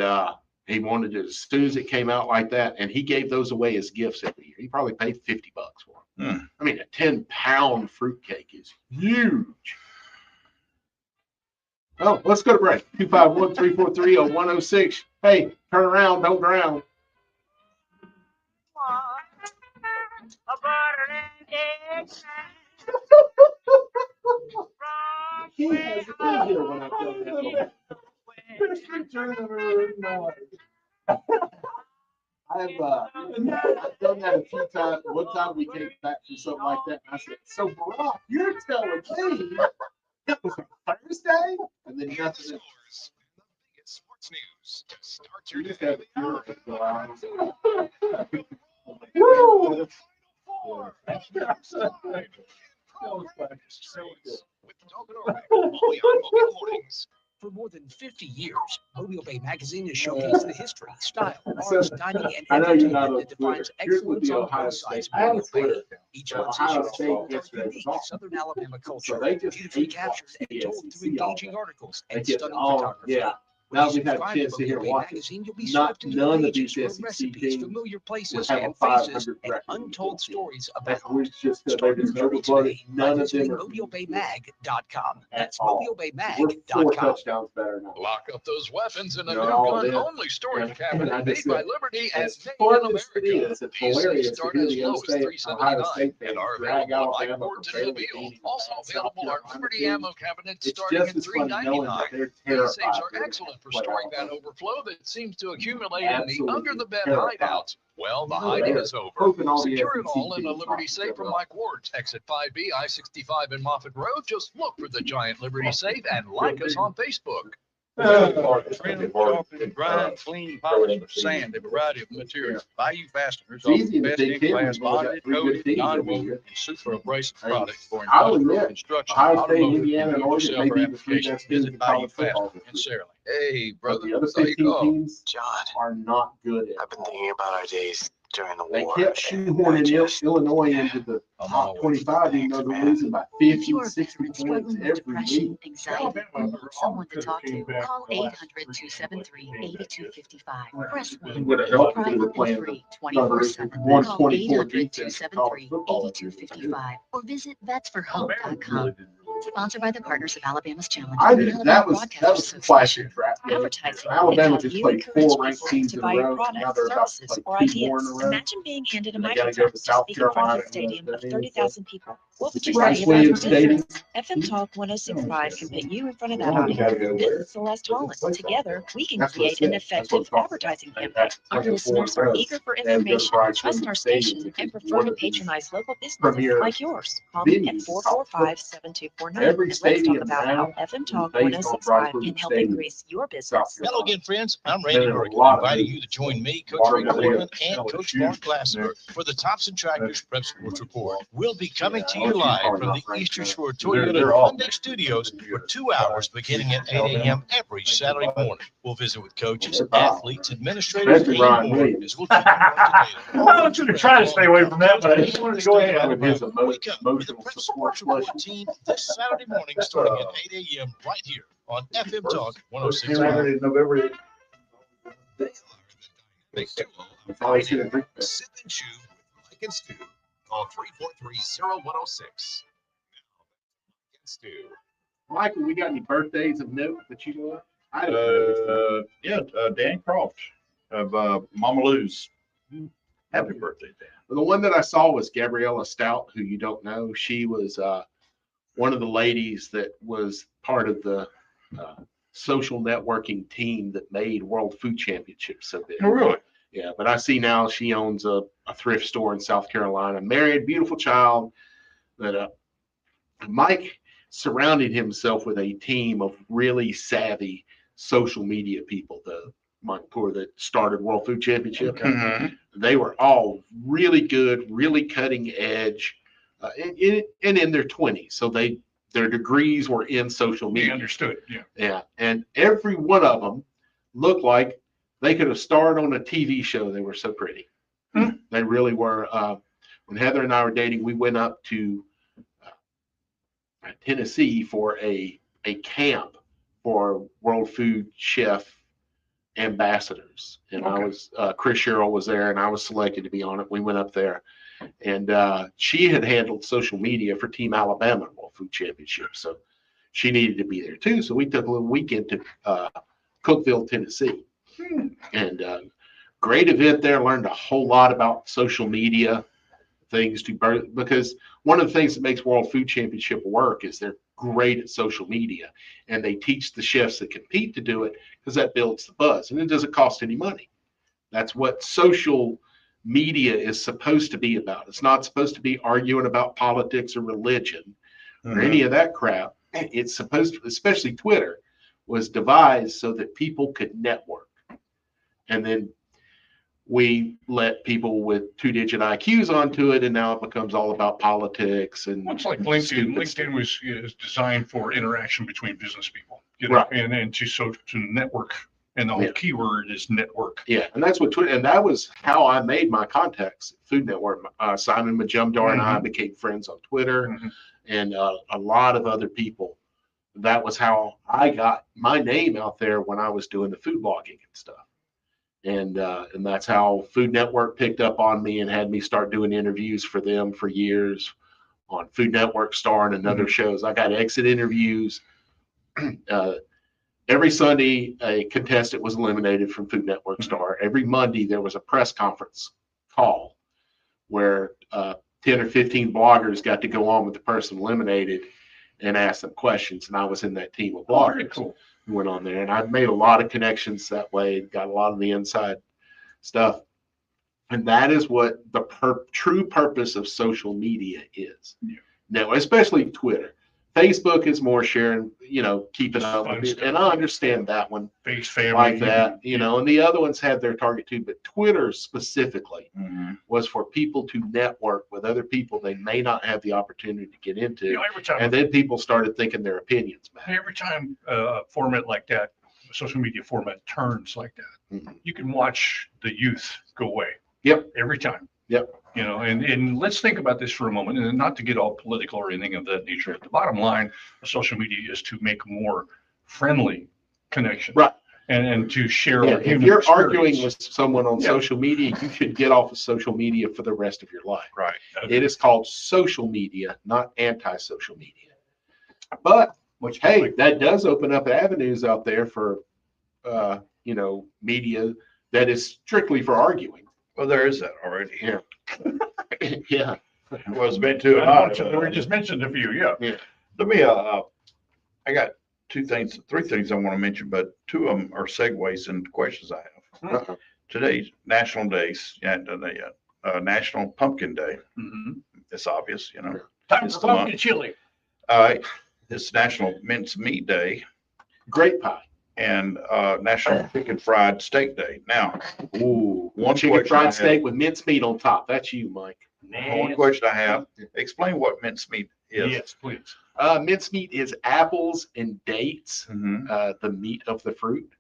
And he wanted it as soon as it came out like that. And he gave those away as gifts every year. He probably paid $50 for them. I mean, a 10-pound fruitcake is huge. Oh, let's go to break. 251-343-0106. Hey, turn around, don't drown. He has been here when I've done that. I've done that a few times. One time we came back from something like that, and I said, "So Barack, you're telling me it was a Thursday?" And then nothing. Sports news to start your You just day. have to go out. Woo! For more than 50 years, Mobile Bay Magazine has showcased the history, style, arts, dining, and entertainment that defines excellence on both sides of Mobile Bay. Each month's issue features unique Southern Alabama culture, beautifully captured and told through engaging articles and stunning photography. Now we've had a chance to hear watch it. None of these SEC recipes, teams familiar places would have a and faces, 500 and record. untold stories about They're just overloaded. None of them are MobileBayMag.com. That's We're 4 MobileBayMag.com. touchdowns better now. Lock up those weapons in a new all of gun-only storage And cabinet I made just by said, Liberty and as made in fun as it America. is, it's These hilarious to start hear as the low as Ohio State $379 fans and are drag available at Alabama Mike Ward's for in barely Mobile. beating Also South available are Carolina Liberty team. ammo cabinets It's starting just at as fun knowing that $399. they're These terrified. safes are they're excellent for gonna play storing that Alabama. overflow that seems to accumulate in the Absolutely under-the-bed terrified. hideouts. Well, the So hiding they're is over. hoping all the Secure it SEC all in a teams Liberty knock safe each from other Mike Ward's. Exit 5B, I-65 in Moffett Road. Just look for the giant Liberty safe and like us on Facebook. Trim, sharpen, grind, clean, polish, sand, a variety of materials. Bayou Fasteners It's easy offer in the Big Ten best-in-class when you got bonded, 3 good coated, teams every non-woven, year. and super abrasive Hey, products for I'll industrial, admit, construction, Ohio State, automotive, Indiana, and and Oregon may do-it-yourself be the 3 applications. best teams Visit in Bayou college football Fasteners this in year. Saraland. Hey, But brother, the other there you 15 go. teams John, are not good at I've been thinking about our days during the They war. kept shoehorning Illinois into the top 25, even though they're losing by 50, 60 points every week. Anxiety, or need someone to talk to, call 800-273-8255. Press 1. Would have helped if they were Private playing and free, the 24/7. Call 124 defense in college football. 800-273-8255 or visit vetsforhope.com. Sponsored by the partners of Alabama's Challenge. I and the did, Alabama that was Broadcasters flashing Association. draft. Advertising Alabama is how just you played encourage 4 ranked people teams to in a buy your row. Now products, they're about to services, play or 2 more in a ideas. row. Imagine being handed a And they gotta go microphone to to South speak in front of Carolina. a stadium of and 30,000 people. What would you Bryce say Williams about your business? Stadium. FM Talk 1065 can put you in front of that Yeah, you gotta go audience. there. This is Celeste Holland. Together, we can That's what it create an said. That's what effective it's all advertising about. campaign. Our Like a listeners foreign are road. eager for They had to go to information, Bryce trust Williams our Stadium, station, which and is prefer one to of the patronize local businesses premier like yours. Call me at venues in college football. 445-7249 Every and let's talk stadium about now how FM is Talk based on Bryce 1065 can Williams help Stadium. increase your South business. Carolina. Hello again, friends. I'm And Randy there's a Bergen, lot of inviting good you to join me, Coach water Ray material, Coleman, and LSU, Coach Mark Lassiter for the Thompson Tractors Prep Sports Report. We'll be coming to you LSU live probably from not the ranked Eastern now. Shore They're Toyota all Hyundai Studios for 2 hours beginning at 8 a.m. every Saturday morning. We'll visit with coaches, athletes, administrators, Especially and Ryan more Williams. as we'll keep you up to date. I was gonna try to stay away from that, but I just wanted to go ahead. With his Wake up with the emotional Prep support Sports Report flush. team this Saturday morning starting at 8 a.m. right here on FM Talk First 106.5. Saturday in November. Big duo of That's all I should have Friday. drink. Sip and chew with Mike and Stu. Call 343-0106. Mike and Stu. Michael, we got any birthdays of note that you want? I don't know. Dan Croft of Mama Lou's. Happy birthday, Dan. The one that I saw was Gabriella Stout, who you don't know. She was one of the ladies that was part of the social networking team that made World Food Championships so big. Oh, really? Yeah, but I see now she owns a thrift store in South Carolina. Married, beautiful child. But Mike surrounded himself with a team of really savvy social media people. The Mike Poor that started World Food Championship. Mhm. They were all really good, really cutting edge, and in their 20s. So their degrees were in social He media. understood, yeah. Yeah, and every one of them looked like they could have starred on a TV show. They were so pretty. They really were. When Heather and I were dating, we went up to Tennessee for a camp for World Food Chef ambassadors. And I was, Chris Sherrill was there and I was selected to be on it. We went up there and she had handled social media for Team Alabama World Food Championship. So she needed to be there too. So we took a little weekend to Cookeville, Tennessee. And great event there. Learned a whole lot about social media things because one of the things that makes World Food Championship work is they're great at social media, and they teach the chefs that compete to do it because that builds the buzz and it doesn't cost any money. That's what social media is supposed to be about. It's not supposed to be arguing about politics or religion or any of that crap. It's supposed to, especially Twitter, was devised so that people could network. And then we let people with 2-digit IQs onto it, and now it becomes all about politics and much like LinkedIn. LinkedIn is designed for interaction between business people, right? And to network, and the whole keyword is network. Yeah, and that's what Twitter, and that was how I made my contacts. Food Network. Simon Majumdar and I became friends on Twitter, and a lot of other people. That was how I got my name out there when I was doing the food blogging and stuff. And that's how Food Network picked up on me and had me start doing interviews for them for years on Food Network Star and other shows. I got exit interviews. Every Sunday, a contestant was eliminated from Food Network Star. Every Monday, there was a press conference call where 10 or 15 bloggers got to go on with the person eliminated and ask them questions. And I was in that team of bloggers. Very cool. Went on there, and I've made a lot of connections that way, got a lot of the inside stuff. And that is what the true purpose of social media is. Now, especially Twitter. Facebook is more sharing, keeping up with it. And I understand that one. Face family. Like that, and the other ones had their target too. But Twitter specifically was for people to network with other people they may not have the opportunity to get into. Every time, and then people started thinking their opinions matter. Every time a format like that, a social media format turns like that, you can watch the youth go away. Yep. Every time. Yep. And let's think about this for a moment, and not to get all political or anything of that nature. The bottom line of social media is to make more friendly connections. Right. And to share. Yeah, if you're arguing with someone on social media, you should get off of social media for the rest of your life. Right. It is called social media, not anti-social media. But hey, that does open up avenues out there for media that is strictly for arguing. Well, there is that already. Yeah. Yeah. Well, it's been too hot. We just mentioned a few. Yeah. Let me. I got three things I want to mention, but two of them are segues into questions I have. Today's National Days, National Pumpkin Day. It's obvious, Time for pumpkin chili. It's National Mince Meat Day. Grape pie. And National Chicken Fried Steak Day. Now, one chicken fried steak with mince meat on top. That's you, Mike. One question I have: explain what mince meat is. Yes, please. Mince meat is apples and dates, the meat of the fruit,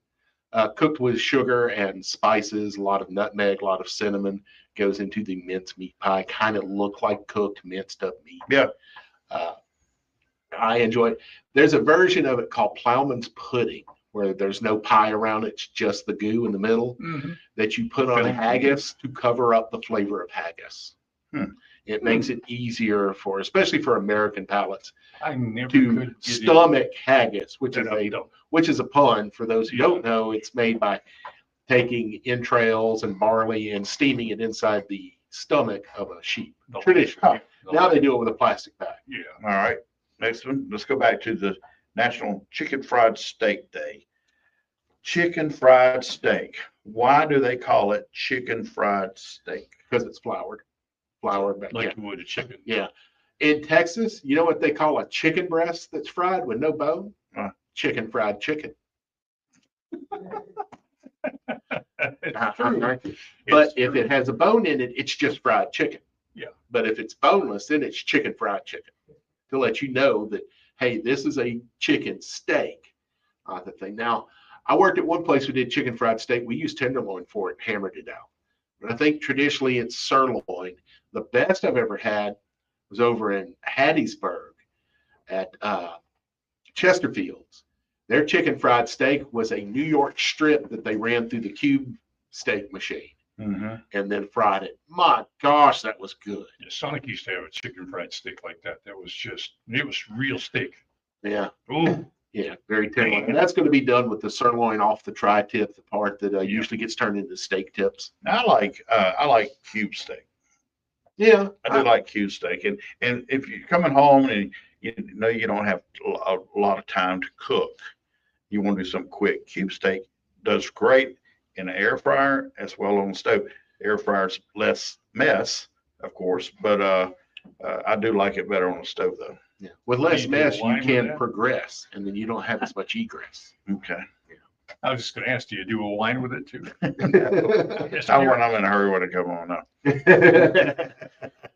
cooked with sugar and spices, a lot of nutmeg, a lot of cinnamon goes into the mince meat pie. Kind of look like cooked minced up meat. Yeah. I enjoy it. There's a version of it called Plowman's Pudding, where there's no pie around it, it's just the goo in the middle that you put on haggis to cover up the flavor of haggis. It makes it easier especially for American palates, to stomach haggis, which is a pun. For those who don't know, it's made by taking entrails and barley and steaming it inside the stomach of a sheep. Traditionally. Now they do it with a plastic bag. Yeah. All right. Next one. Let's go back to the National Chicken Fried Steak Day. Chicken fried steak. Why do they call it chicken fried steak? Because it's floured. But like you would a chicken. Yeah. In Texas, you know what they call a chicken breast that's fried with no bone? Chicken fried chicken. But if it has a bone in it, it's just fried chicken. Yeah. But if it's boneless, then it's chicken fried chicken. To let you know that, hey, this is a chicken steak. The thing. Now, I worked at one place who did chicken fried steak. We used tenderloin for it, hammered it out. But I think traditionally it's sirloin. The best I've ever had was over in Hattiesburg at Chesterfield's. Their chicken fried steak was a New York strip that they ran through the cube steak machine and then fried it. My gosh, that was good. Yeah, Sonic used to have a chicken fried steak like that. That was just, it was real steak. Yeah. Ooh. Yeah, very tender. And that's going to be done with the sirloin off the tri-tip, the part that usually gets turned into steak tips. I like cube steak. Yeah, I do like cube steak, and if you're coming home and you know you don't have a lot of time to cook, you want to do something quick. Cube steak does great in an air fryer as well on the stove. Air fryer's less mess, of course, but I do like it better on the stove though. Yeah. With less mess, you wine with can that? progress, and then you don't have as much egress. Okay. I was just going to ask, do you do a wine with it too? I'm in a hurry when it come on now.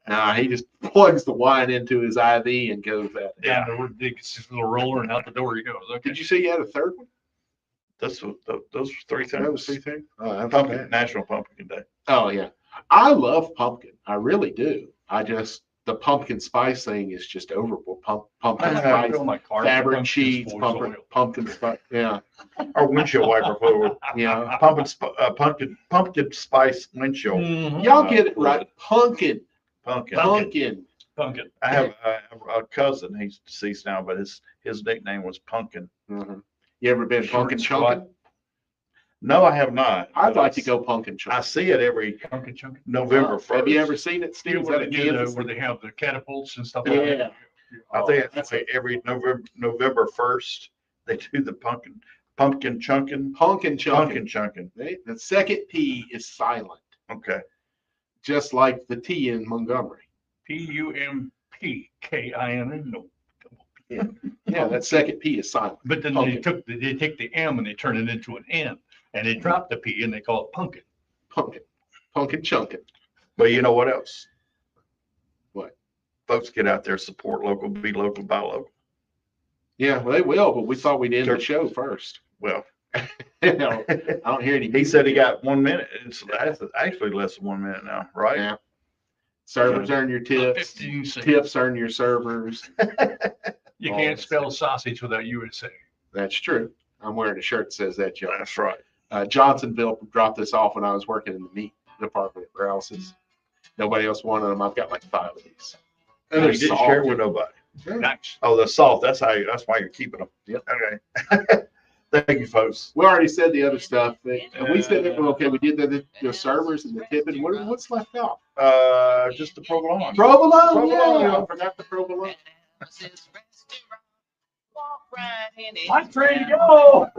Nah, he just plugs the wine into his IV and goes at it. Yeah, it's just a little roller and out the door he goes. Okay. Did you say you had a third one? Those were 3 things. That was 3 things? Oh, that's Pumpkin, bad. National Pumpkin Day. Oh, yeah. I love pumpkin. I really do. The pumpkin spice thing is just overboard. Pumpkin spice, fabric sheets, pumpkin spice. Yeah. Or windshield wiper fluid. Yeah. Pumpkin spice windshield. Y'all get it right. Pumpkin. Pumpkin. I have a cousin. He's deceased now, but his nickname was Pumpkin. You ever been pumpkin chunking? No, I have not. I'd like to go pumpkin chunking. I see it every November 1st. Have you ever seen it, Steve? Is that a Kansas? Where they have the catapults and stuff Yeah. like that? I think it's every November 1st they do the pumpkin chunking. Pumpkin chunking. Chunking. The second P is silent. Okay. Just like the T in Montgomery. Pumpkin. No. Yeah, that second P is silent. But then they take the M and they turn it into an N, and they drop the P and they call it pumpkin. Pumpkin chunking. But you know what else? What? Folks, get out there, support local, be local, buy local. Yeah, well, they will, but we thought we'd end the show first. Well, I don't hear any. He said he got 1 minute. It's actually less than 1 minute now, right? Yeah. Servers earn your tips. 15 seconds. Tips earn your servers. You can't spell sausage without USA. That's true. I'm wearing a shirt that says that, Joe. That's right. Johnsonville dropped this off when I was working in the meat department at Rouse's. Nobody else wanted them. I've got like 5 of these. And you didn't share it with nobody. Nice. Oh, the salt. That's why you're keeping them. Yep. Okay. Thank you, folks. We already said the other stuff. And we said that, okay, we did the servers and the tipping. What's left out? Just the provolone. Provolone. Yeah, I forgot the provolone. I'm ready to go.